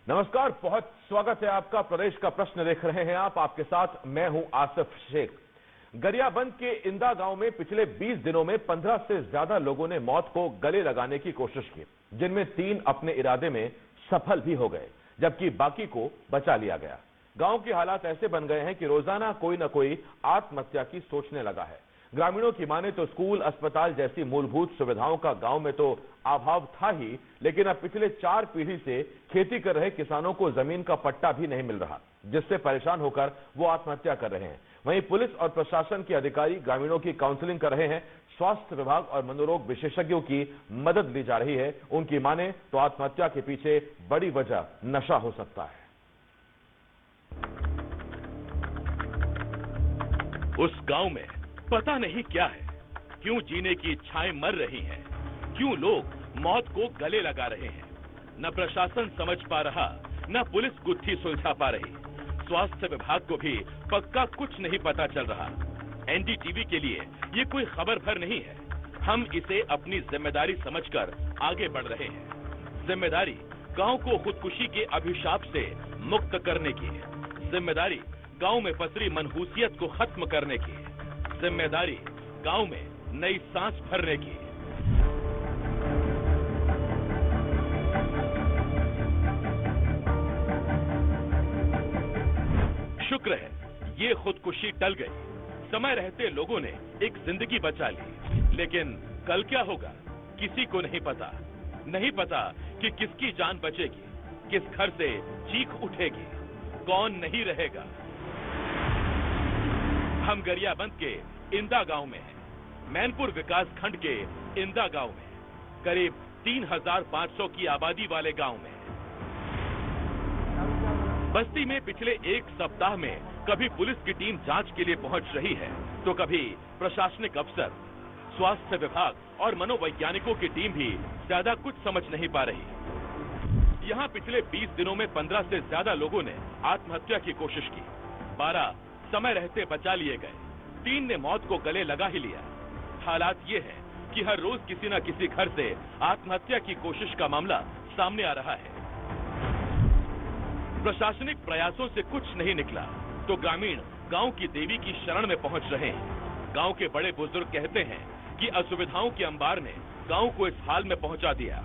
नमस्कार, बहुत स्वागत है आपका। प्रदेश का प्रश्न देख रहे हैं आप, आपके साथ मैं हूं आसिफ शेख। गरियाबंद के इंदा गांव में पिछले 20 दिनों में 15 से ज्यादा लोगों ने मौत को गले लगाने की कोशिश की, जिनमें 3 अपने इरादे में सफल भी हो गए, जबकि बाकी को बचा लिया गया। गांव के हालात ऐसे बन गए हैं कि रोजाना कोई न कोई आत्महत्या की सोचने लगा है। ग्रामीणों की माने तो स्कूल, अस्पताल जैसी मूलभूत सुविधाओं का गांव में तो अभाव था ही, लेकिन अब पिछले 4 पीढ़ी से खेती कर रहे किसानों को जमीन का पट्टा भी नहीं मिल रहा, जिससे परेशान होकर वो आत्महत्या कर रहे हैं। वहीं पुलिस और प्रशासन के अधिकारी ग्रामीणों की काउंसलिंग कर रहे हैं। स्वास्थ्य विभाग और मनोरोग विशेषज्ञों की मदद ली जा रही है। उनकी माने तो आत्महत्या के पीछे बड़ी वजह नशा हो सकता है। उस गांव में पता नहीं क्या है, क्यों जीने की इच्छाएं मर रही हैं, क्यों लोग मौत को गले लगा रहे हैं। न प्रशासन समझ पा रहा, न पुलिस गुत्थी सुलझा पा रही। स्वास्थ्य विभाग को भी पक्का कुछ नहीं पता चल रहा। एनडीटीवी के लिए ये कोई खबर भर नहीं है। हम इसे अपनी जिम्मेदारी समझकर आगे बढ़ रहे हैं। जिम्मेदारी गांव को खुदकुशी के अभिशाप से मुक्त करने की है। जिम्मेदारी गांव में पसरी मनहूसियत को खत्म करने की है। जिम्मेदारी गांव में नई सांस भरने की है। शुक्र है ये खुदकुशी टल गई। समय रहते लोगों ने एक जिंदगी बचा ली, लेकिन कल क्या होगा किसी को नहीं पता। नहीं पता कि किसकी जान बचेगी, किस घर से चीख उठेगी, कौन नहीं रहेगा। हम गरियाबंद के इंदा गांव में हैं। मैनपुर विकास खंड के इंदा गांव में, करीब 3500 की आबादी वाले गांव में। बस्ती में पिछले 1 सप्ताह में कभी पुलिस की टीम जांच के लिए पहुंच रही है, तो कभी प्रशासनिक अफसर, स्वास्थ्य विभाग और मनोवैज्ञानिकों की टीम भी ज्यादा कुछ समझ नहीं पा रही। यहाँ पिछले 20 दिनों में 15 से ज्यादा लोगों ने आत्महत्या की कोशिश की। 12 समय रहते बचा लिए गए। 3 ने मौत को गले लगा ही लिया। हालात ये है कि हर रोज किसी न किसी घर से आत्महत्या की कोशिश का मामला सामने आ रहा है। प्रशासनिक प्रयासों से कुछ नहीं निकला तो ग्रामीण गांव की देवी की शरण में पहुंच रहे हैं। गांव के बड़े बुजुर्ग कहते हैं कि असुविधाओं के अंबार ने गांव को इस हाल में पहुंचा दिया।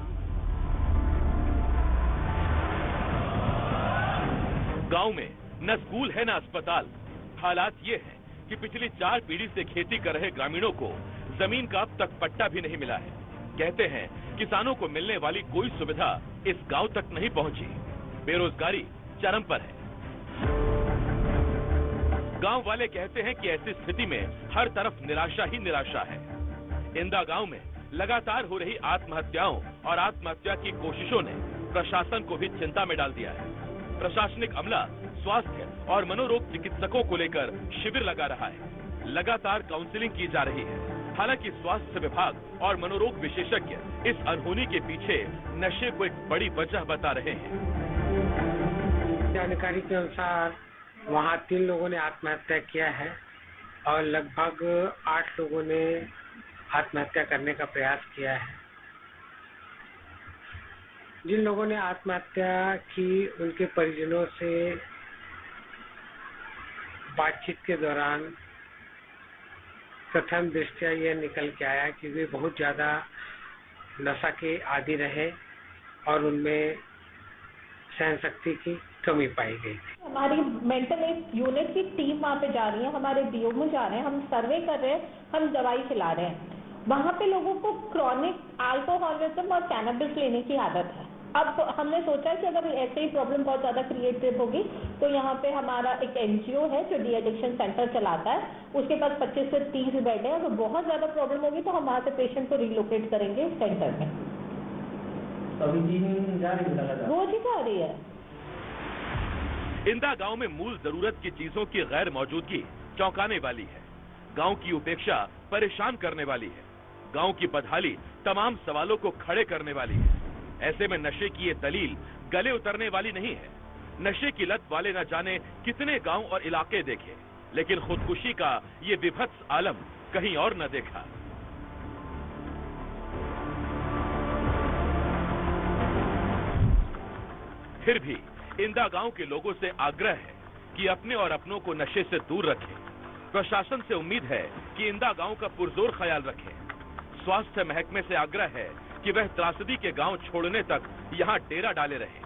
गांव में न स्कूल है न अस्पताल। हालात ये है कि पिछली 4 पीढ़ी से खेती कर रहे ग्रामीणों को जमीन का अब तक पट्टा भी नहीं मिला है। कहते हैं किसानों को मिलने वाली कोई सुविधा इस गांव तक नहीं पहुंची। बेरोजगारी चरम पर है। गांव वाले कहते हैं कि ऐसी स्थिति में हर तरफ निराशा ही निराशा है। इंदा गांव में लगातार हो रही आत्महत्याओं और आत्महत्या की कोशिशों ने प्रशासन को भी चिंता में डाल दिया है। प्रशासनिक अमला स्वास्थ्य और मनोरोग चिकित्सकों को लेकर शिविर लगा रहा है। लगातार काउंसलिंग की जा रही है। हालांकि स्वास्थ्य विभाग और मनोरोग विशेषज्ञ इस अनहोनी के पीछे नशे को एक बड़ी वजह बता रहे हैं। जानकारी के अनुसार वहाँ 3 लोगों ने आत्महत्या किया है और लगभग 8 लोगों ने आत्महत्या करने का प्रयास किया है। जिन लोगों ने आत्महत्या की, उनके परिजनों से बातचीत के दौरान प्रथम दृष्टया यह निकल के आया कि वे बहुत ज्यादा नशा के आदी रहे और उनमें सहन शक्ति की कमी पाई गई थी। हमारी मेंटल हेल्थ यूनिट की टीम वहाँ पे जा रही है, हमारे डीओ जा रहे हैं, हम सर्वे कर रहे हैं, हम दवाई खिला रहे हैं। वहाँ पे लोगों को क्रॉनिक अल्कोहलिज्म और कैनबिस लेने की आदत है। अब हमने सोचा कि अगर ऐसे ही प्रॉब्लम बहुत ज्यादा क्रिएट होगी तो यहाँ पे हमारा एक एनजीओ है जो डी एडिक्शन सेंटर चलाता है, उसके पास 25 से 30 बेड है। अगर बहुत ज्यादा प्रॉब्लम होगी तो हम वहाँ से पेशेंट को रिलोकेट करेंगे सेंटर में। अभी टीम जा रही है, रोज ही जा रही है। इंदा गांव में मूल जरूरत की चीजों की गैर मौजूदगी चौंकाने वाली है। गांव की उपेक्षा परेशान करने वाली है। गांव की बदहाली तमाम सवालों को खड़े करने वाली है। ऐसे में नशे की ये दलील गले उतरने वाली नहीं है। नशे की लत वाले न जाने कितने गांव और इलाके देखे, लेकिन खुदकुशी का ये विभत्स आलम कहीं और न देखा। फिर भी इंदा गांव के लोगों से आग्रह है कि अपने और अपनों को नशे से दूर रखें। प्रशासन से उम्मीद है कि इंदा गांव का पुरजोर ख्याल रखें। स्वास्थ्य महकमे से आग्रह है कि वह त्रासदी के गांव छोड़ने तक यहां डेरा डाले रहें।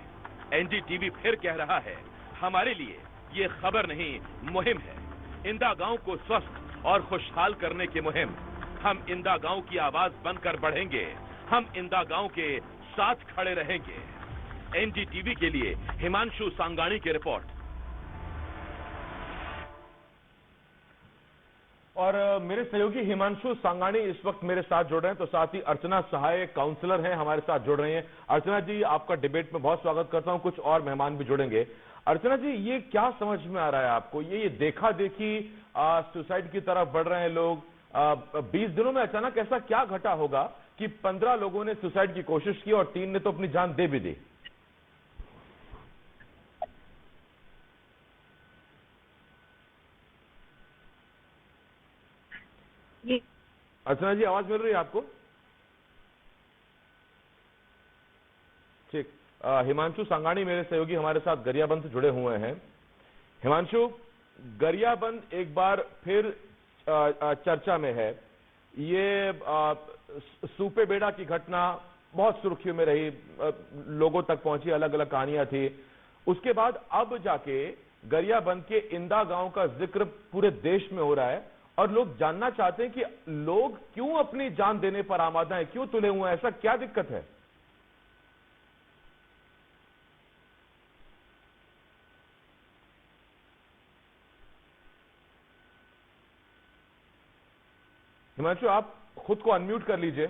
एनडीटीवी फिर कह रहा है, हमारे लिए ये खबर नहीं, मुहिम है। इंदा गांव को स्वस्थ और खुशहाल करने की मुहिम। हम इंदा गांव की आवाज बनकर बढ़ेंगे। हम इंदा गांव के साथ खड़े रहेंगे। एनडीटीवी के लिए हिमांशु सांगाणी की रिपोर्ट। और मेरे सहयोगी हिमांशु सांगाणी इस वक्त मेरे साथ जुड़ रहे हैं, तो साथ ही अर्चना सहाय काउंसलर हैं हमारे साथ जुड़ रही हैं। अर्चना जी, आपका डिबेट में बहुत स्वागत करता हूं। कुछ और मेहमान भी जुड़ेंगे। अर्चना जी, ये क्या समझ में आ रहा है आपको? ये देखा देखी सुसाइड की तरफ बढ़ रहे हैं लोग। 20 दिनों में अचानक ऐसा क्या घटा होगा कि 15 लोगों ने सुसाइड की कोशिश की और 3 ने तो अपनी जान दे भी दी? अर्चना जी, आवाज मिल रही है आपको? ठीक। हिमांशु सांगाणी मेरे सहयोगी हमारे साथ गरियाबंद से जुड़े हुए हैं। हिमांशु, गरियाबंद एक बार फिर चर्चा में है। ये सूपे बेड़ा की घटना बहुत सुर्खियों में रही, लोगों तक पहुंची, अलग अलग कहानियां थी। उसके बाद अब जाके गरियाबंद के इंदा गांव का जिक्र पूरे देश में हो रहा है और लोग जानना चाहते हैं कि लोग क्यों अपनी जान देने पर आमादा हैं, क्यों तुले हुए हैं, ऐसा क्या दिक्कत है? हिमांशु, आप खुद को अनम्यूट कर लीजिए।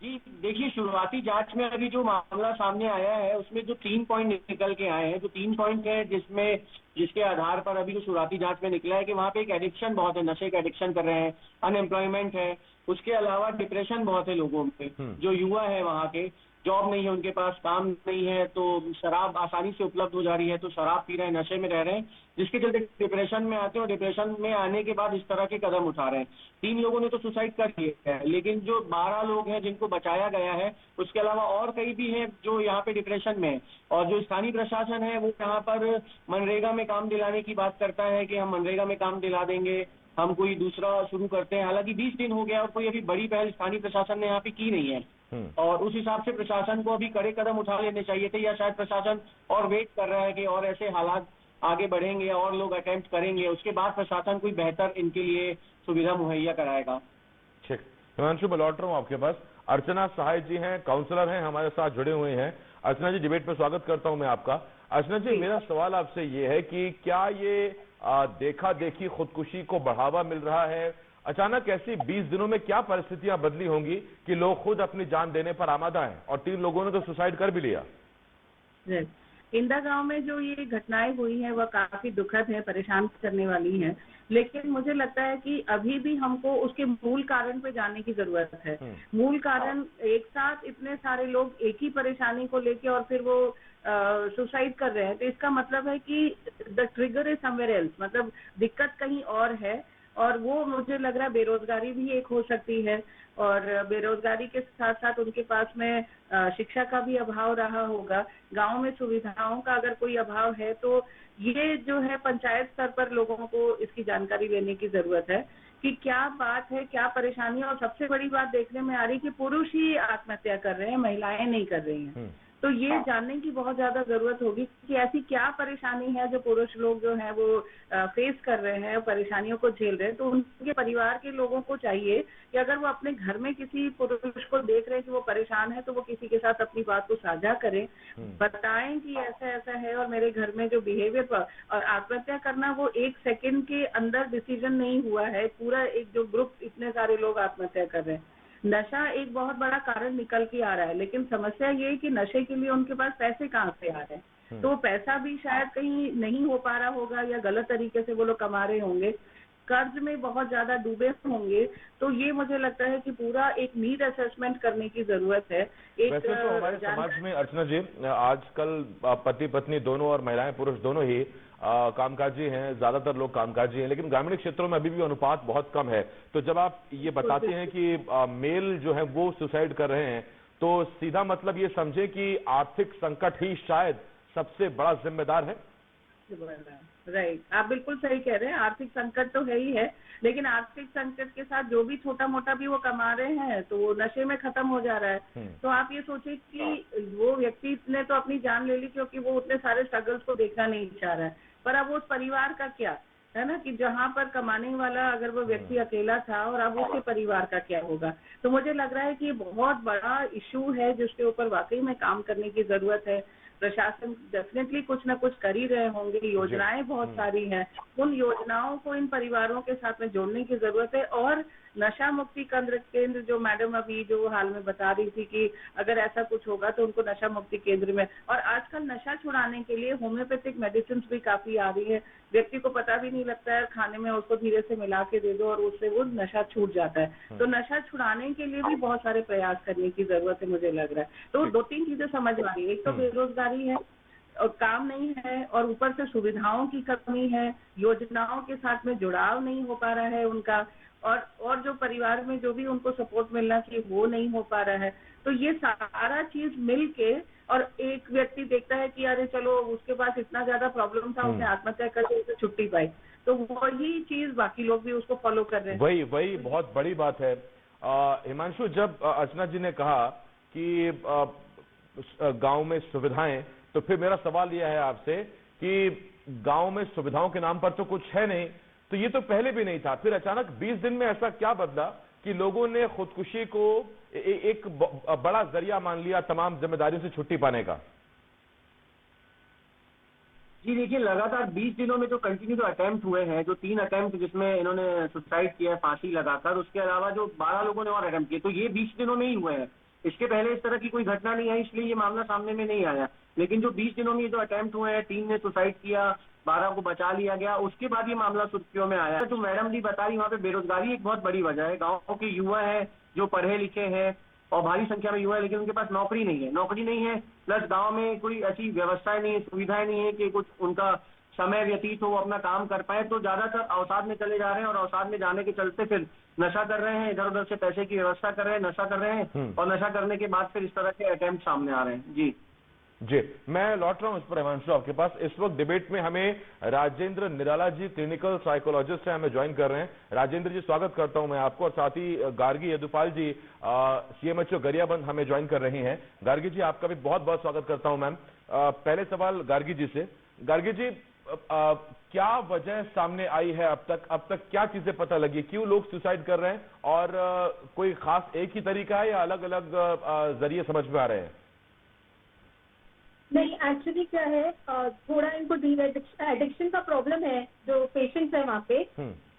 जी देखिए, शुरुआती जांच में अभी जो मामला सामने आया है उसमें जो 3 पॉइंट निकल के आए हैं, जो 3 पॉइंट है जिसके आधार पर अभी जो शुरुआती जांच में निकला है कि वहाँ पे एक एडिक्शन बहुत है, नशे का एडिक्शन कर रहे हैं, अनएम्प्लॉयमेंट है, उसके अलावा डिप्रेशन बहुत है लोगों में। जो युवा है वहाँ के, जॉब नहीं है उनके पास, काम नहीं है, तो शराब आसानी से उपलब्ध हो जा रही है तो शराब पी रहे हैं, नशे में रह रहे हैं, जिसके चलते डिप्रेशन में आते हैं और डिप्रेशन में आने के बाद इस तरह के कदम उठा रहे हैं। 3 लोगों ने तो सुसाइड कर लिया है, लेकिन जो 12 लोग हैं जिनको बचाया गया है, उसके अलावा और कई भी हैं जो यहाँ पे डिप्रेशन में है। और जो स्थानीय प्रशासन है वो यहाँ पर मनरेगा में काम दिलाने की बात करता है कि हम मनरेगा में काम दिला देंगे, हम कोई दूसरा शुरू करते हैं। हालांकि 20 दिन हो गया और कोई अभी बड़ी पहल स्थानीय प्रशासन ने यहाँ पे की नहीं है। और उस हिसाब से प्रशासन को अभी कड़े कदम उठा लेने चाहिए थे, या शायद प्रशासन और वेट कर रहा है कि और ऐसे हालात आगे बढ़ेंगे और लोग अटेम्प्ट करेंगे, उसके बाद प्रशासन कोई बेहतर इनके लिए सुविधा मुहैया कराएगा। ठीक, हिमांशु, मैं लौट रहा हूँ आपके पास। अर्चना सहाय जी हैं, काउंसलर हैं, हमारे साथ जुड़े हुए हैं। अर्चना जी, डिबेट में स्वागत करता हूं मैं आपका। अर्चना जी, मेरा सवाल आपसे ये है कि क्या ये देखा देखी खुदकुशी को बढ़ावा मिल रहा है? अचानक ऐसी 20 दिनों में क्या परिस्थितियां बदली होंगी कि लोग खुद अपनी जान देने पर आमादा हैं? और 3 लोगों ने तो सुसाइड कर भी लिया। इंदा गांव में जो ये घटनाएं हुई हैं वह काफी दुखद है, परेशान करने वाली हैं, लेकिन मुझे लगता है कि अभी भी हमको उसके मूल कारण पे जाने की जरूरत है। मूल कारण, एक साथ इतने सारे लोग एक ही परेशानी को लेके और फिर वो सुसाइड कर रहे हैं, तो इसका मतलब है कि the trigger is somewhere else, मतलब दिक्कत कहीं और है। और वो मुझे लग रहा है बेरोजगारी भी एक हो सकती है, और बेरोजगारी के साथ साथ उनके पास में शिक्षा का भी अभाव रहा होगा। गांव में सुविधाओं का अगर कोई अभाव है तो ये जो है पंचायत स्तर पर लोगों को इसकी जानकारी लेने की जरूरत है कि क्या बात है, क्या परेशानी है। और सबसे बड़ी बात देखने में आ रही है कि पुरुष ही आत्महत्या कर रहे हैं, महिलाएं नहीं कर रही हैं। तो ये जानने की बहुत ज्यादा जरूरत होगी कि ऐसी क्या परेशानी है जो पुरुष लोग जो है वो फेस कर रहे हैं, परेशानियों को झेल रहे हैं। तो उनके परिवार के लोगों को चाहिए कि अगर वो अपने घर में किसी पुरुष को देख रहे हैं कि वो परेशान है, तो वो किसी के साथ अपनी बात को साझा करें, बताएं कि ऐसा ऐसा है और मेरे घर में जो बिहेवियर पर। और आत्महत्या करना वो 1 सेकंड के अंदर डिसीजन नहीं हुआ है, पूरा एक जो ग्रुप, इतने सारे लोग आत्महत्या कर रहे हैं। नशा एक बहुत बड़ा कारण निकल के आ रहा है, लेकिन समस्या ये है कि नशे के लिए उनके पास पैसे कहाँ से आ रहे हैं। तो पैसा भी शायद कहीं नहीं हो पा रहा होगा, या गलत तरीके से वो लोग कमा रहे होंगे, कर्ज में बहुत ज्यादा डूबे होंगे। तो ये मुझे लगता है कि पूरा एक नीड असेसमेंट करने की जरूरत है। वैसे तो हमारे समाज में अर्चना जी आजकल पति पत्नी दोनों और महिलाएं पुरुष दोनों ही कामकाजी हैं, ज्यादातर लोग कामकाजी हैं, लेकिन ग्रामीण क्षेत्रों में अभी भी अनुपात बहुत कम है। तो जब आप ये बताते हैं कि मेल जो है वो सुसाइड कर रहे हैं, तो सीधा मतलब ये समझे कि आर्थिक संकट ही शायद सबसे बड़ा जिम्मेदार है। राइट, आप बिल्कुल सही कह रहे हैं। आर्थिक संकट तो है ही है, लेकिन आर्थिक संकट के साथ जो भी छोटा मोटा भी वो कमा रहे हैं तो वो नशे में खत्म हो जा रहा है। तो आप ये सोचिए कि वो व्यक्ति ने तो अपनी जान ले ली क्योंकि वो उतने सारे स्ट्रगल्स को देखना नहीं चाह रहा है, पर अब उस परिवार का क्या है ना, कि जहाँ पर कमाने वाला अगर वो व्यक्ति अकेला था और अब उसके परिवार का क्या होगा। तो मुझे लग रहा है कि ये बहुत बड़ा इशू है जिसके ऊपर वाकई में काम करने की जरूरत है। प्रशासन डेफिनेटली कुछ ना कुछ कर ही रहे होंगे, योजनाएं बहुत सारी हैं, उन योजनाओं को इन परिवारों के साथ में जोड़ने की जरूरत है। और नशा मुक्ति केंद्र जो मैडम अभी जो हाल में बता रही थी कि अगर ऐसा कुछ होगा तो उनको नशा मुक्ति केंद्र में, और आजकल नशा छुड़ाने के लिए होम्योपैथिक मेडिसिन भी काफी आ रही है, व्यक्ति को पता भी नहीं लगता है, खाने में उसको धीरे से मिला के दे दो और उससे वो नशा छूट जाता है। तो नशा छुड़ाने के लिए भी बहुत सारे प्रयास करने की जरूरत है मुझे लग रहा है। तो 2-3 चीजें समझ आ रही है, एक तो बेरोजगारी है और काम नहीं है, और ऊपर से सुविधाओं की कमी है, योजनाओं के साथ में जुड़ाव नहीं हो पा रहा है उनका, और जो परिवार में जो भी उनको सपोर्ट मिलना चाहिए वो नहीं हो पा रहा है। तो ये सारा चीज मिल के, और एक व्यक्ति देखता है कि अरे चलो उसके पास इतना ज्यादा प्रॉब्लम था, उसने आत्महत्या करके उसे छुट्टी पाई, तो वही चीज बाकी लोग भी उसको फॉलो कर रहे हैं। वही बहुत बड़ी बात है। हिमांशु, जब अर्चना जी ने कहा कि गांव में सुविधाएं, तो फिर मेरा सवाल यह है आपसे कि गांव में सुविधाओं के नाम पर तो कुछ है नहीं, तो ये तो पहले भी नहीं था, फिर अचानक 20 दिन में ऐसा क्या बदला कि लोगों ने खुदकुशी को एक बड़ा जरिया मान लिया तमाम जिम्मेदारियों से छुट्टी पाने का? जी देखिए, लगातार 20 दिनों में जो कंटिन्यू अटेम्प्ट हुए हैं, जो 3 अटेम्प्ट जिसमें इन्होंने सुसाइड किया है फांसी लगाकर, उसके अलावा जो 12 लोगों ने और अटेम्प्ट किए, तो ये 20 दिनों में ही हुए हैं। इसके पहले इस तरह की कोई घटना नहीं आई, इसलिए ये मामला सामने में नहीं आया। लेकिन जो 20 दिनों में ये जो अटेम्प्ट हुए हैं, 3 ने सुसाइड किया, 12 को बचा लिया गया, उसके बाद ये मामला सुर्खियों में आया। तो मैडम जी बता रही, वहाँ पे बेरोजगारी एक बहुत बड़ी वजह है। गाँव के युवा है जो पढ़े लिखे हैं और भारी संख्या में युवा है, लेकिन उनके पास नौकरी नहीं है, प्लस गांव में कोई ऐसी व्यवस्थाएं नहीं है, सुविधाएं नहीं है कि कुछ उनका समय व्यतीत हो, वो अपना काम कर पाए। तो ज्यादातर अवसाद में चले जा रहे हैं, और अवसाद में जाने के चलते फिर नशा कर रहे हैं, इधर उधर से पैसे की व्यवस्था कर रहे हैं, नशा कर रहे हैं, और नशा करने के बाद फिर इस तरह के अटेम्प्ट सामने आ रहे हैं। जी, मैं लौट रहा हूं इस पर हिमांशु आपके पास। इस वक्त डिबेट में हमें राजेंद्र निराला जी, क्लिनिकल साइकोलॉजिस्ट हैं, हमें ज्वाइन कर रहे हैं। राजेंद्र जी, स्वागत करता हूं मैं आपको, और साथ ही गार्गी यदुपाल जी, सीएमएचओ गरियाबंद, हमें ज्वाइन कर रही हैं। गार्गी जी, आपका भी बहुत बहुत स्वागत करता हूं मैम। पहले सवाल गार्गी जी से। गार्गी जी, क्या वजह सामने आई है अब तक क्या चीजें पता लगी, क्यों लोग सुसाइड कर रहे हैं, और कोई खास एक ही तरीका है या अलग अलग जरिए समझ में आ रहे हैं? नहीं, एक्चुअली क्या है, थोड़ा इनको एडिक्शन का प्रॉब्लम है। जो पेशेंट्स है वहाँ पे,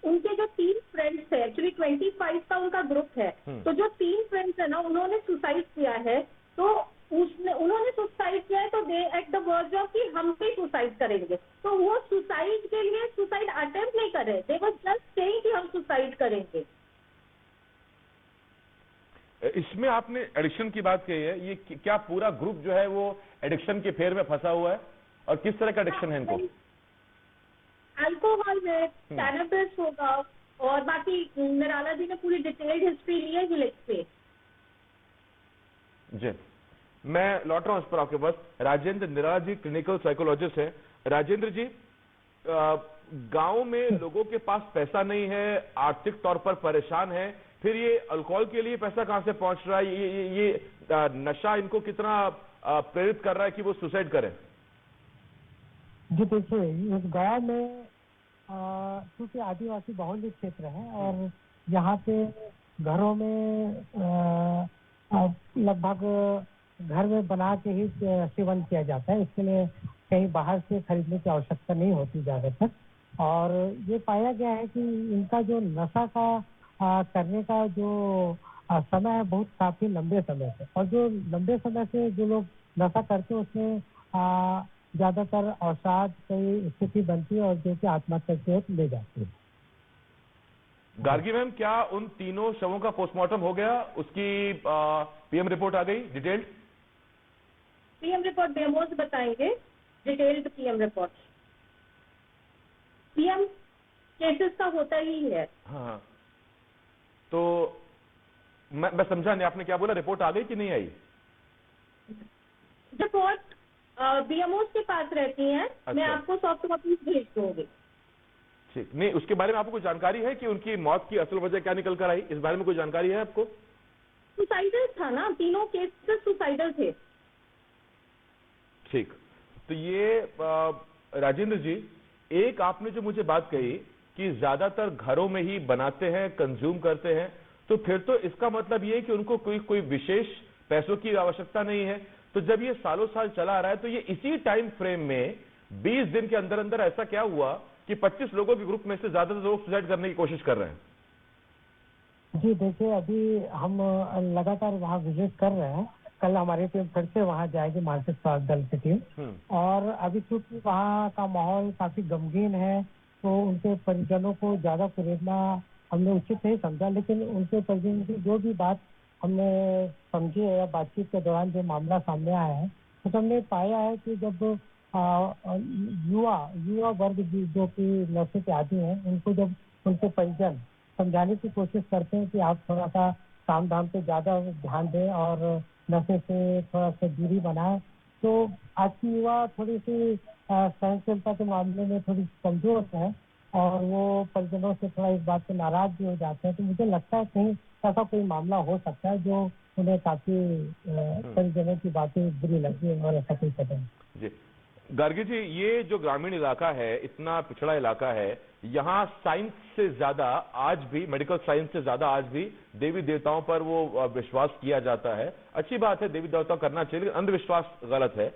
उनके जो 3 फ्रेंड्स है, एक्चुअली 25 का उनका ग्रुप है, तो जो 3 फ्रेंड्स है ना, उन्होंने सुसाइड किया है। तो उन्होंने सुसाइड किया है, तो दे एट द वर्ज ऑफ कि हम भी सुसाइड करेंगे। तो वो सुसाइड के लिए सुसाइड अटेम्प्ट नहीं कर रहे, दे वाज जस्ट सेइंग कि हम सुसाइड करेंगे। इसमें आपने एडिक्शन की बात कही है, ये क्या पूरा ग्रुप जो है वो एडिक्शन के फेर में फंसा हुआ है, और किस तरह का एडिक्शन है इनको? अल्कोहल है, कैनबिस होगा, और बाकी निराला जी ने पूरी डिटेल्ड हिस्ट्री ली है हिलेक्स पे। जी, मैं लौट रहा हूं इस पर आपके पास। राजेंद्र निराला जी क्लिनिकल साइकोलॉजिस्ट है। राजेंद्र जी, गांव में लोगों के पास पैसा नहीं है, आर्थिक तौर पर परेशान है, फिर ये अल्कोहल के लिए पैसा कहां से पहुंच रहा है? ये नशा इनको कितना प्रेरित कर रहा है कि वो सुसाइड करें? जी देखिए, इस गांव में क्योंकि आदिवासी बहुल्य क्षेत्र है, और यहाँ पे घरों में लगभग घर में बना के ही सेवन किया जाता है। इसके लिए कहीं बाहर से खरीदने की आवश्यकता नहीं होती ज्यादातर। और ये पाया गया है कि इनका जो नशा का करने का जो समय है बहुत काफी लंबे समय से, और जो लंबे समय से जो लोग नशा करते हैं उसमें ज्यादातर अवसाद की स्थिति बनती है, और जो कि आत्महत्या की ओर ले जाती है। गार्गी मैम, क्या उन तीनों शवों का पोस्टमार्टम हो गया? उसकी पीएम रिपोर्ट आ गई डिटेल्ड? पीएम रिपोर्ट डेमोज बताएंगे, detailed PM report. PM cases का होता ही है। हाँ, तो मैं समझा नहीं, आपने क्या बोला, रिपोर्ट आ गई कि नहीं आई? रिपोर्ट बीएमओ के पास रहती है। अच्छा। मैं आपको सॉफ्ट कॉपीज भेज दूंगी। ठीक, नहीं उसके बारे में आपको कोई जानकारी है कि उनकी मौत की असल वजह क्या निकल कर आई? इस बारे में कोई जानकारी है आपको? सुसाइडल था ना, तीनों केसेस सुसाइडल थे। ठीक, तो ये राजेंद्र जी, एक आपने जो मुझे बात कही कि ज्यादातर घरों में ही बनाते हैं, कंज्यूम करते हैं, तो फिर तो इसका मतलब ये है कि उनको कोई विशेष पैसों की आवश्यकता नहीं है। तो जब ये सालों साल चला आ रहा है, तो ये इसी टाइम फ्रेम में 20 दिन के अंदर अंदर ऐसा क्या हुआ कि 25 लोगों के ग्रुप में से ज्यादातर लोग सुसाइड करने की कोशिश कर रहे हैं? जी देखिए, अभी हम लगातार वहाँ विजिट कर रहे हैं। कल हमारी टीम फिर से वहाँ जाएगी, मानसिक स्वास्थ्य दल की टीम। और अभी चूंकि वहाँ का माहौल काफी गमगीन है, तो उनके परिजनों को ज्यादा कुरेदना हमने उचित नहीं समझा। लेकिन उनके परिजन की जो भी बात हमने समझी है या बातचीत के दौरान जो मामला सामने आया है, तो हमने पाया है कि जब युवा वर्ग जो कि नशे के आदी हैं, उनको जब उनके परिजन समझाने की कोशिश करते हैं कि आप थोड़ा सा काम धाम पे ज्यादा ध्यान दें और नशे से थोड़ा सा दूरी बनाएं, तो आज की युवा थोड़ी सी सहनशीलता के मामले में थोड़ी कमजोर है और वो परिजनों से थोड़ा इस बात से नाराज भी हो जाते हैं। तो मुझे लगता है कहीं ऐसा कोई मामला हो सकता है जो उन्हें काफी परिजनों की बातें बुरी लगी और ऐसा कोई कदम। जी गार्गी जी, ये जो ग्रामीण इलाका है, इतना पिछड़ा इलाका है, यहाँ साइंस से ज्यादा आज भी, मेडिकल साइंस से ज्यादा आज भी देवी देवताओं पर वो विश्वास किया जाता है। अच्छी बात है, देवी देवता करना चाहिए, लेकिन अंधविश्वास गलत है।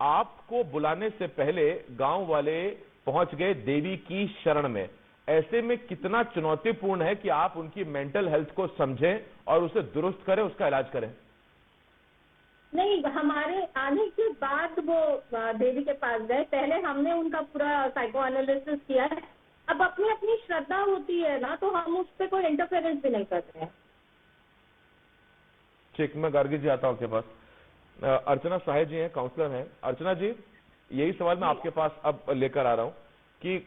आपको बुलाने से पहले गांव वाले पहुंच गए देवी की शरण में। ऐसे में कितना चुनौतीपूर्ण है कि आप उनकी मेंटल हेल्थ को समझें और उसे दुरुस्त करें, उसका इलाज करें। नहीं, हमारे आने के बाद वो देवी के पास गए। पहले हमने उनका पूरा साइको एनालिसिस किया है। अब अपनी अपनी श्रद्धा होती है ना, तो हम उस पर कोई इंटरफेरेंस भी नहीं करते हैं। ठीक, मैं गार्गी जी आता हूं आपके पास। अर्चना साहे जी हैं, काउंसलर हैं। अर्चना जी, यही सवाल मैं आपके पास अब लेकर आ रहा हूं कि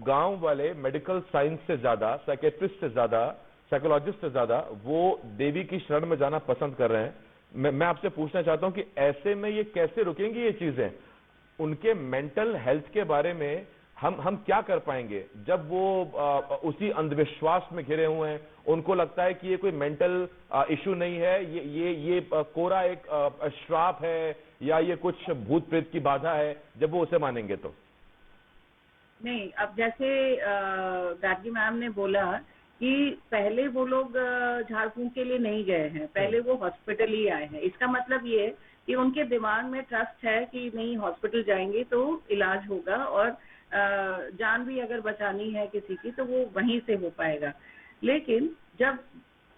गांव वाले मेडिकल साइंस से ज्यादा, साइकेट्रिस्ट से ज्यादा, साइकोलॉजिस्ट से ज्यादा वो देवी की शरण में जाना पसंद कर रहे हैं। मैं आपसे पूछना चाहता हूं कि ऐसे में ये कैसे रुकेंगी ये चीजें? उनके मेंटल हेल्थ के बारे में हम क्या कर पाएंगे जब वो उसी अंधविश्वास में घिरे हुए हैं? उनको लगता है कि ये कोई मेंटल इशू नहीं है, ये कोरा एक श्राप है या ये कुछ भूत प्रेत की बाधा है, जब वो उसे मानेंगे तो? नहीं, अब जैसे गार्गी मैम ने बोला कि पहले वो लोग झाड़ फूंक के लिए नहीं गए हैं, पहले वो हॉस्पिटल ही आए हैं। इसका मतलब ये है कि उनके दिमाग में ट्रस्ट है कि नहीं, हॉस्पिटल जाएंगे तो इलाज होगा और जान भी अगर बचानी है किसी की तो वो वहीं से हो पाएगा। लेकिन जब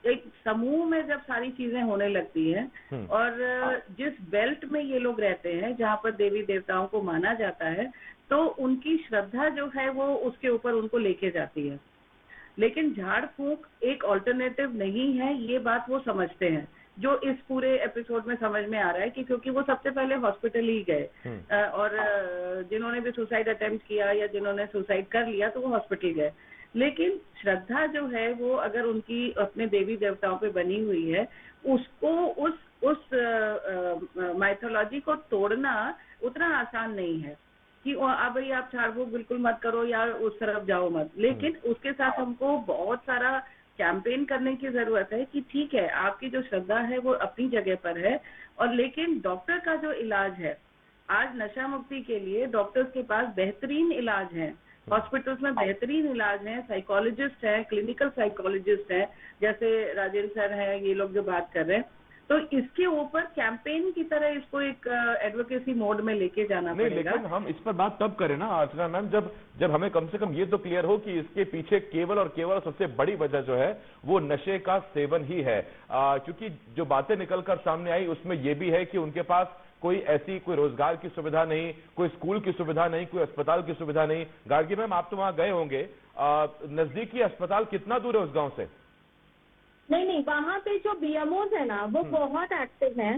एक समूह में जब सारी चीजें होने लगती हैं और जिस बेल्ट में ये लोग रहते हैं जहाँ पर देवी देवताओं को माना जाता है, तो उनकी श्रद्धा जो है वो उसके ऊपर उनको लेके जाती है। लेकिन झाड़ फूंक एक ऑल्टरनेटिव नहीं है, ये बात वो समझते हैं, जो इस पूरे एपिसोड में समझ में आ रहा है कि क्योंकि वो सबसे पहले हॉस्पिटल ही गए और जिन्होंने भी सुसाइड अटेम्प्ट किया या जिन्होंने सुसाइड कर लिया तो वो हॉस्पिटल गए। लेकिन श्रद्धा जो है वो अगर उनकी अपने देवी देवताओं पे बनी हुई है, उसको उस माइथोलॉजी को तोड़ना उतना आसान नहीं है कि अब भाई आप झाड़ फूंक बिल्कुल मत करो या उस तरफ जाओ मत। लेकिन उसके साथ हमको बहुत सारा कैंपेन करने की जरूरत है कि ठीक है, आपकी जो श्रद्धा है वो अपनी जगह पर है, और लेकिन डॉक्टर का जो इलाज है, आज नशा मुक्ति के लिए डॉक्टर्स के पास बेहतरीन इलाज है, हॉस्पिटल्स में बेहतरीन इलाज है, साइकोलॉजिस्ट है, क्लिनिकल साइकोलॉजिस्ट है, जैसे राजेंद्र सर है, ये लोग जो बात कर रहे हैं। तो इसके ऊपर कैंपेन की तरह इसको एक एडवोकेसी मोड में लेके जाना पड़ेगा। लेकिन हम इस पर बात तब करें ना अर्चना मैम, जब हमें कम से कम ये तो क्लियर हो कि इसके पीछे केवल और केवल सबसे बड़ी वजह जो है वो नशे का सेवन ही है। क्योंकि जो बातें निकलकर सामने आई उसमें ये भी है कि उनके पास कोई रोजगार की सुविधा नहीं, कोई स्कूल की सुविधा नहीं, कोई अस्पताल की सुविधा नहीं। गार्गी मैम, आप तो वहां गए होंगे, नजदीकी अस्पताल कितना दूर है उस गांव से? नहीं, वहाँ पे जो बीएमओज है ना वो बहुत एक्टिव हैं,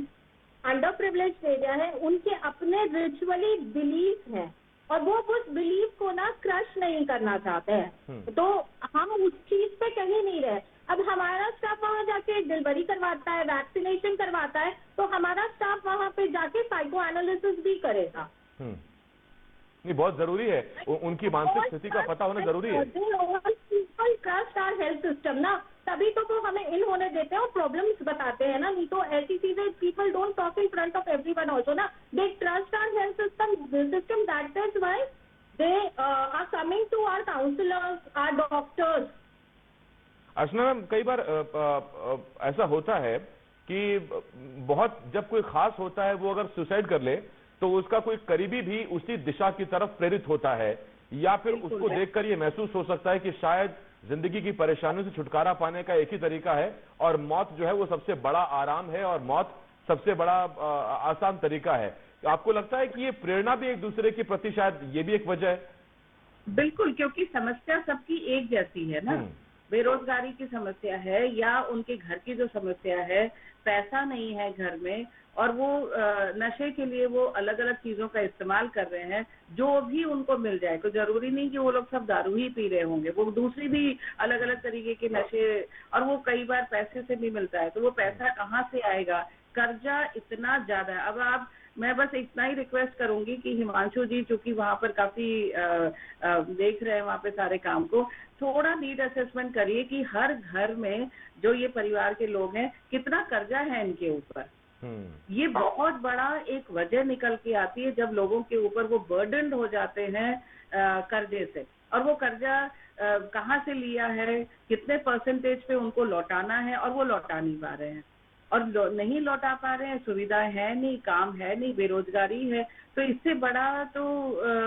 अंडर प्रिविलेज्ड एरिया है, उनके अपने रिचुअली बिलीफ हैं और वो उस बिलीफ को ना क्रश नहीं करना चाहते हैं। तो हम उस चीज पे कहीं नहीं रहे। अब हमारा स्टाफ वहाँ जाके डिलीवरी करवाता है, वैक्सीनेशन करवाता है, तो हमारा स्टाफ वहाँ पे जाके साइको एनालिसिस भी करेगा। नहीं, बहुत जरूरी है, उनकी मानसिक स्थिति का पता होना जरूरी है। ट्रस्ट आवर हेल्थ सिस्टम ना, तभी तो वो हमें इन होने देते हैं और प्रॉब्लम्स बताते हैं ना, नहीं तो ऐसी चीजें people don't talk in front of everyone also ना, they trust our health system that is why they are coming to our counsellors, our doctors. Archana ma'am, कई बार ऐसा होता है कि बहुत जब कोई खास होता है वो अगर सुसाइड कर ले तो उसका कोई करीबी भी उसी दिशा की तरफ प्रेरित होता है, या फिर उसको देखकर ये महसूस हो सकता है कि शायद जिंदगी की परेशानियों से छुटकारा पाने का एक ही तरीका है और मौत जो है वो सबसे बड़ा आराम है और मौत सबसे बड़ा आसान तरीका है। आपको लगता है कि ये प्रेरणा भी एक दूसरे के प्रति शायद ये भी एक वजह है? बिल्कुल, क्योंकि समस्या सबकी एक जैसी है ना, बेरोजगारी की समस्या है या उनके घर की जो समस्या है, पैसा नहीं है घर में और वो नशे के लिए वो अलग अलग चीजों का इस्तेमाल कर रहे हैं, जो भी उनको मिल जाए। तो जरूरी नहीं कि वो लोग सब दारू ही पी रहे होंगे, वो दूसरी भी अलग अलग तरीके के नशे, और वो कई बार पैसे से भी मिलता है। तो वो पैसा कहाँ से आएगा? कर्जा इतना ज्यादा है। अब मैं बस इतना ही रिक्वेस्ट करूंगी कि हिमांशु जी, चूंकि वहां पर काफी देख रहे हैं वहां पे सारे काम को, थोड़ा नीड असेसमेंट करिए कि हर घर में जो ये परिवार के लोग हैं कितना कर्जा है इनके ऊपर। ये बहुत बड़ा एक वजह निकल के आती है जब लोगों के ऊपर वो बर्डन हो जाते हैं कर्जे से, और वो कर्जा कहाँ से लिया है, कितने परसेंटेज पे उनको लौटाना है, और वो लौटा नहीं पा रहे हैं, और नहीं लौटा पा रहे हैं, सुविधाएं है नहीं, काम है नहीं, बेरोजगारी है। तो इससे बड़ा तो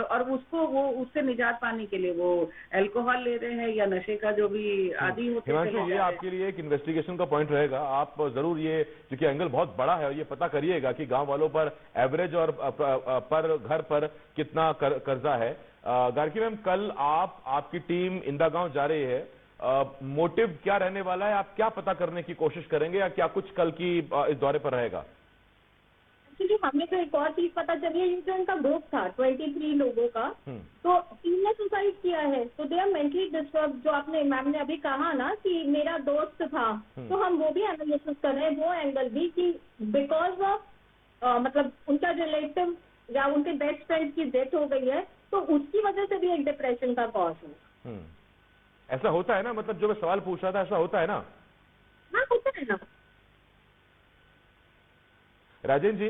और उसको वो उससे निजात पाने के लिए वो अल्कोहल ले रहे हैं या नशे का जो भी आदि होते हैं। हिमांशु, ये आपके लिए एक इन्वेस्टिगेशन का पॉइंट रहेगा। आप जरूर ये, क्योंकि एंगल बहुत बड़ा है, और ये पता करिएगा कि गांव वालों पर एवरेज और पर घर पर कितना कर्जा है। गार्गी मैम, कल आपकी टीम इंदा गांव जा रही है, मोटिव क्या रहने वाला है? आप क्या पता करने की कोशिश करेंगे, या क्या कुछ कल की इस दौरे पर रहेगा? एक्चुअली हमें तो एक और चीज पता चली है, जो इनका ग्रुप था 23 लोगों का, तो 3 ने सुसाइड किया है। तो दे आर मेंटली डिस्टर्ब, जो आपने मैम ने अभी कहा ना कि मेरा दोस्त था, तो हम वो भी एनालिसिस कर रहे हैं, वो एंगल भी, कि बिकॉज ऑफ मतलब उनका रिलेटिव या उनके बेस्ट फ्रेंड की डेथ हो गई है, तो उसकी वजह से भी एक डिप्रेशन का कॉज है। ऐसा होता है ना, मतलब जो मैं सवाल पूछ रहा था, ऐसा होता है ना? हाँ, होता है ना। राजेंद्र जी,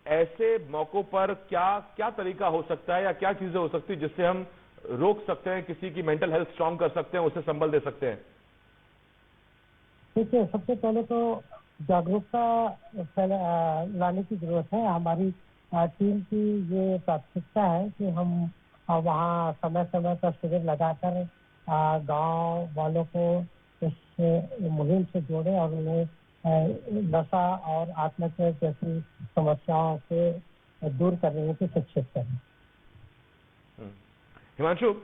ऐसे मौकों पर क्या तरीका हो सकता है, या क्या चीजें हो सकती है जिससे हम रोक सकते हैं, किसी की मेंटल हेल्थ स्ट्रांग कर सकते हैं, उसे संबल दे सकते हैं? देखिए, सबसे पहले तो जागरूकता लाने की जरूरत है। हमारी टीम की ये प्राथमिकता है कि हम वहाँ समय समय पर शिविर लगाकर गांव वालों को इस मुहिम से जोड़े और उन्हें नशा और आत्महत्या जैसी समस्याओं से दूर करने की शिक्षित करें। हिमांशु,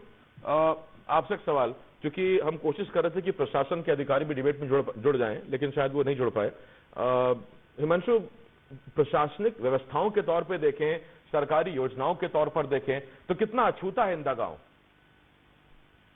आपसे एक सवाल, क्योंकि हम कोशिश कर रहे थे कि प्रशासन के अधिकारी भी डिबेट में जुड़ जाएं, लेकिन शायद वो नहीं जुड़ पाए। हिमांशु, प्रशासनिक व्यवस्थाओं के तौर पे देखें, सरकारी योजनाओं के तौर पर देखें, तो कितना अछूता है इंदा गांव?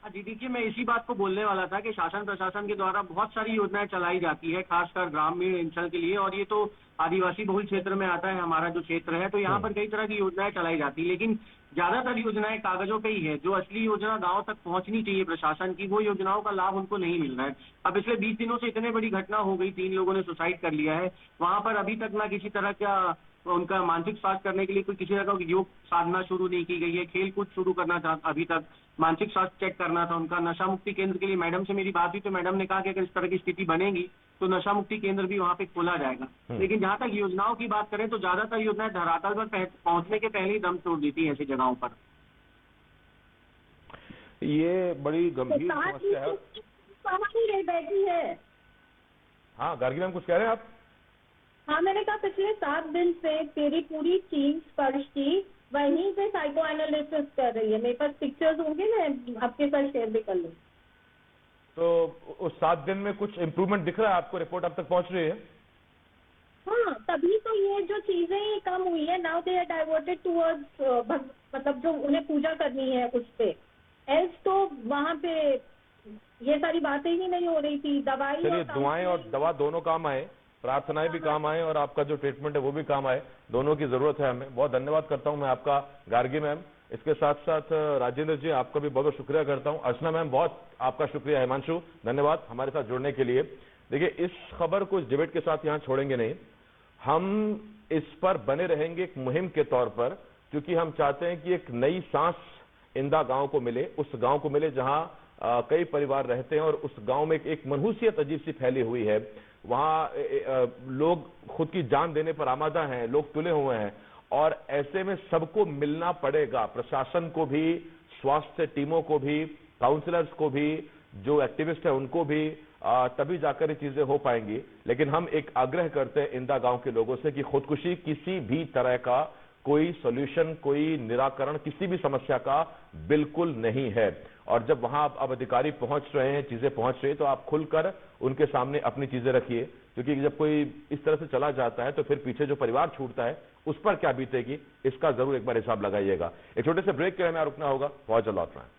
जी देखिए, मैं इसी बात को बोलने वाला था कि शासन प्रशासन के द्वारा बहुत सारी योजनाएं चलाई जाती है, खासकर ग्रामीण अंचल के लिए, और ये तो आदिवासी बहुल क्षेत्र में आता है हमारा जो क्षेत्र है, तो यहाँ पर कई तरह की योजनाएं चलाई जाती है, लेकिन ज्यादातर योजनाएं कागजों पे ही है। जो असली योजना गांव तक पहुंचनी चाहिए प्रशासन की, वो योजनाओं का लाभ उनको नहीं मिल रहा है। अब पिछले 20 दिनों से इतने बड़ी घटना हो गई, 3 लोगों ने सुसाइड कर लिया है, वहां पर अभी तक ना किसी तरह का उनका मानसिक स्वास्थ्य करने के लिए कोई किसी तरह का योग साधना शुरू नहीं की गई है, खेल कूद शुरू करना था, अभी तक मानसिक स्वास्थ्य चेक करना था उनका। नशा मुक्ति केंद्र के लिए मैडम से मेरी बात हुई, तो मैडम ने कहा कि अगर इस तरह की स्थिति बनेगी तो नशा मुक्ति केंद्र भी वहाँ पे खोला जाएगा। लेकिन जहाँ तक योजनाओं की बात करें तो ज्यादातर योजनाएं धरातल पर पहुंचने के पहले ही दम तोड़ देती है ऐसी जगहों पर। ये बड़ी गंभीर समस्या है। रह बैठी है। हाँ, गार्गी मैम कुछ कह रहे हैं आप? हाँ, मैंने कहा पिछले 7 दिन से तेरी पूरी टीम स्पर्श की वहीं से साइको एनालिसिस कर रही है। मेरे पास पिक्चर्स होंगे, मैं आपके साथ शेयर भी कर लूँ। तो उस 7 दिन में कुछ इम्प्रूवमेंट दिख रहा है आपको? रिपोर्ट अब तक पहुंच रही है? हाँ, तभी तो ये जो चीजें ही कम हुई है। Now they are diverted towards मतलब जो उन्हें पूजा करनी है उस पे, एल्स तो वहाँ पे ये सारी बातें ही नहीं हो रही थी। दवाई चलिए, दुआएं और दवा दोनों काम आए, प्रार्थनाएं भी काम आए और आपका जो ट्रीटमेंट है वो भी काम आए, दोनों की जरूरत है हमें। बहुत धन्यवाद करता हूं मैं आपका गार्गी मैम। इसके साथ साथ राजेंद्र जी आपका भी बहुत बहुत शुक्रिया करता हूं। अर्चना मैम बहुत आपका शुक्रिया। हिमांशु धन्यवाद हमारे साथ जुड़ने के लिए। देखिए, इस खबर को इस डिबेट के साथ यहाँ छोड़ेंगे नहीं, हम इस पर बने रहेंगे एक मुहिम के तौर पर, क्योंकि हम चाहते हैं कि एक नई सांस इंदा गांव को मिले, उस गांव को मिले जहां कई परिवार रहते हैं और उस गांव में एक मनहूसियत अजीब सी फैली हुई है। वहां लोग खुद की जान देने पर आमादा हैं, लोग तुले हुए हैं और ऐसे में सबको मिलना पड़ेगा, प्रशासन को भी, स्वास्थ्य टीमों को भी, काउंसलर्स को भी, जो एक्टिविस्ट है उनको भी, तभी जाकर ये चीजें हो पाएंगी। लेकिन हम एक आग्रह करते हैं इंदा गांव के लोगों से कि खुदकुशी किसी भी तरह का कोई सॉल्यूशन, कोई निराकरण किसी भी समस्या का बिल्कुल नहीं है। और जब वहां अब अधिकारी पहुंच रहे हैं, चीजें पहुंच रही है, तो आप खुलकर उनके सामने अपनी चीजें रखिए, क्योंकि जब कोई इस तरह से चला जाता है तो फिर पीछे जो परिवार छूटता है उस पर क्या बीतेगी, इसका जरूर एक बार हिसाब लगाइएगा। एक छोटे से ब्रेक के लिए हमें रुकना होगा, बहुत जल्द लौट रहे हैं।